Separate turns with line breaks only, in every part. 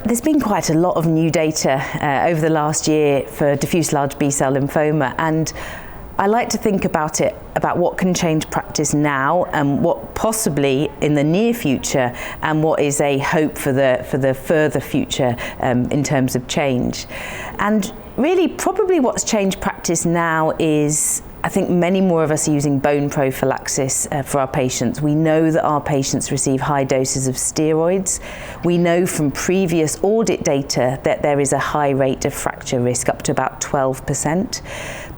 There's been quite a lot of new data over the last year for diffuse large B-cell lymphoma, and I like to think about what can change practice now and what possibly in the near future, and what is a hope for the further future in terms of change. And really, probably what's changed practice now is, I think many more of us are using bone prophylaxis for our patients. We know that our patients receive high doses of steroids. We know from previous audit data that there is a high rate of fracture risk, up to about 12%.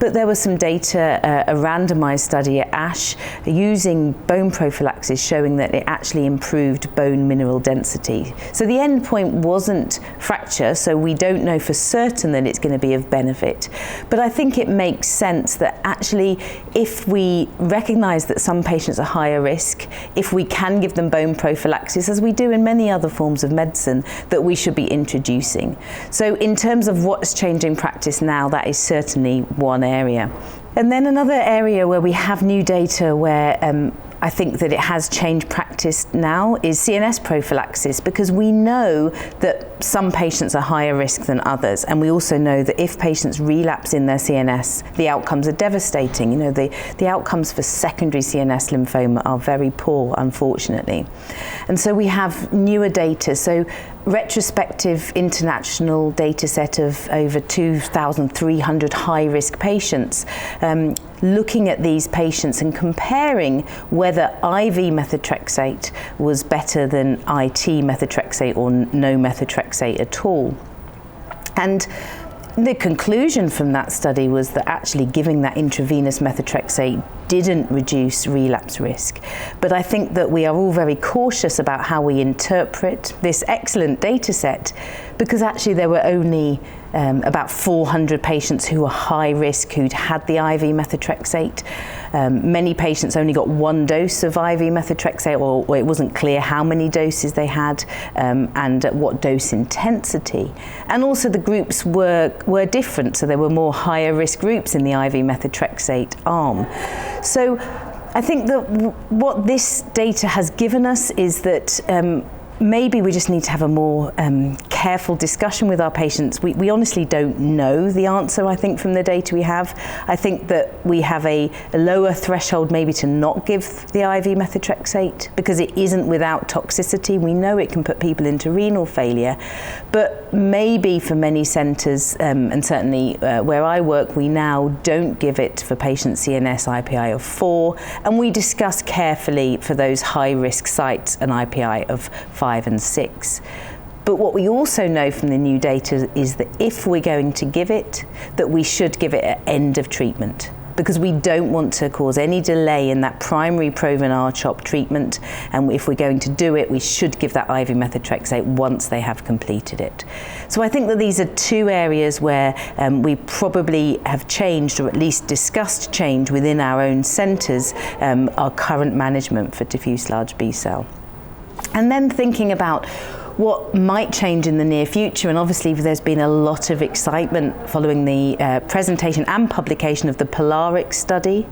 But there was some data, a randomized study at ASH, using bone prophylaxis showing that it actually improved bone mineral density. So the end point wasn't fracture, so we don't know for certain that it's going to be of benefit. But I think it makes sense that actually, if we recognize that some patients are higher risk, if we can give them bone prophylaxis, as we do in many other forms of medicine, that we should be introducing. So in terms of what's changing practice now, that is certainly one area. And then another area where we have new data where I think that it has changed practice now is CNS prophylaxis, because we know that some patients are higher risk than others, and we also know that if patients relapse in their CNS, the outcomes are devastating. You know, the outcomes for secondary CNS lymphoma are very poor, unfortunately. And so we have newer data. So retrospective international data set of over 2,300 high-risk patients, looking at these patients and comparing whether IV methotrexate was better than IT methotrexate or no methotrexate at all. And the conclusion from that study was that actually giving that intravenous methotrexate didn't reduce relapse risk. But I think that we are all very cautious about how we interpret this excellent data set, because actually there were only about 400 patients who were high risk who'd had the IV methotrexate. Many patients only got one dose of IV methotrexate, or it wasn't clear how many doses they had and at what dose intensity. And also the groups were different, so there were more higher risk groups in the IV methotrexate arm. So I think that what this data has given us is that maybe we just need to have a more careful discussion with our patients. We honestly don't know the answer, I think, from the data we have. I think that we have a lower threshold maybe to not give the IV methotrexate, because it isn't without toxicity. We know it can put people into renal failure, but maybe for many centres, and certainly where I work, we now don't give it for patients CNS IPI of 4, and we discuss carefully for those high-risk sites an IPI of 5 and 6. But what we also know from the new data is that if we're going to give it, that we should give it at end of treatment, because we don't want to cause any delay in that primary pola-R-CHP treatment. And if we're going to do it, we should give that IV methotrexate once they have completed it. So I think that these are two areas where we probably have changed, or at least discussed change within our own centres, our current management for diffuse large B-cell. And then thinking about what might change in the near future, and obviously there's been a lot of excitement following the presentation and publication of the POLARIC study.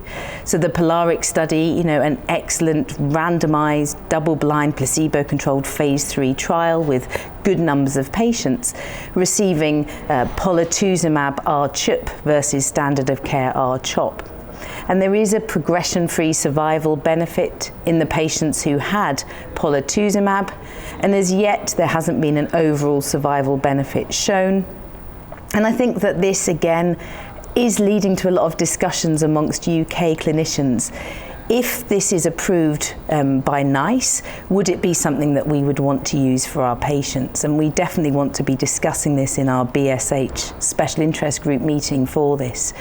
So the POLARIC study, you know, an excellent randomized, double-blind, placebo-controlled phase 3 trial with good numbers of patients receiving Polatuzumab R-CHP versus standard of care R-CHOP. And there is a progression-free survival benefit in the patients who had Polatuzumab, and as yet there hasn't been an overall survival benefit shown. And I think that this again is leading to a lot of discussions amongst UK clinicians. If this is approved by NICE, would it be something that we would want to use for our patients? And we definitely want to be discussing this in our BSH special interest group meeting for this.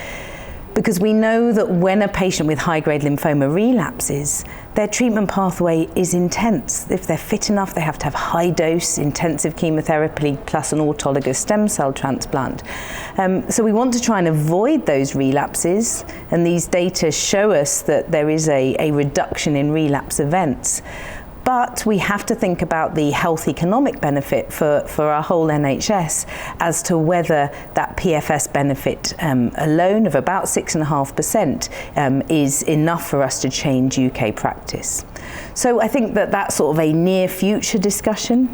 Because we know that when a patient with high-grade lymphoma relapses, their treatment pathway is intense. If they're fit enough, they have to have high-dose intensive chemotherapy plus an autologous stem cell transplant. So we want to try and avoid those relapses, and these data show us that there is a reduction in relapse events. But we have to think about the health economic benefit for our whole NHS as to whether that PFS benefit alone of about 6.5% is enough for us to change UK practice. So I think that that's sort of a near future discussion.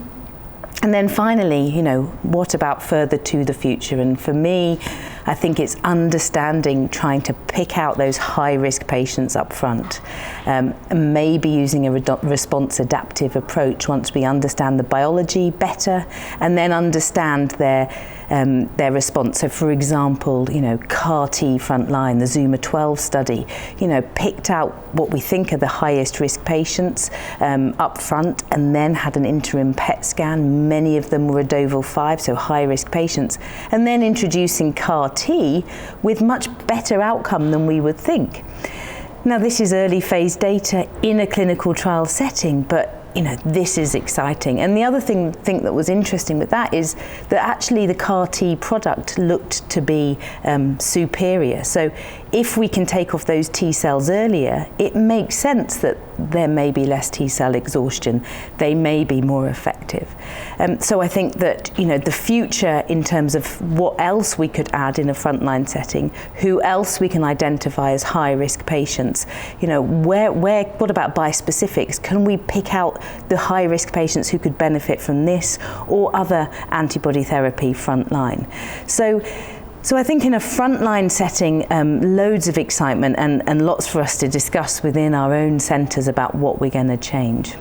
And then finally, you know, what about further to the future? And for me, I think it's understanding, trying to pick out those high-risk patients up front, and maybe using a response adaptive approach once we understand the biology better, and then understand their response. So for example, you know, CAR-T frontline, the ZUMA-12 study, you know, picked out what we think are the highest risk patients up front, and then had an interim PET scan. Many of them were Adovil 5, so high-risk patients, and then introducing CAR-T with much better outcome than we would think. Now, this is early phase data in a clinical trial setting, but you know, this is exciting. And the other thing that was interesting with that is that actually the CAR-T product looked to be superior. So if we can take off those T cells earlier, it makes sense that there may be less T cell exhaustion. They may be more effective. So I think that, you know, the future in terms of what else we could add in a frontline setting, who else we can identify as high-risk patients, you know, what about bispecifics? Can we pick out the high-risk patients who could benefit from this or other antibody therapy frontline? So I think in a frontline setting, loads of excitement and lots for us to discuss within our own centres about what we're going to change.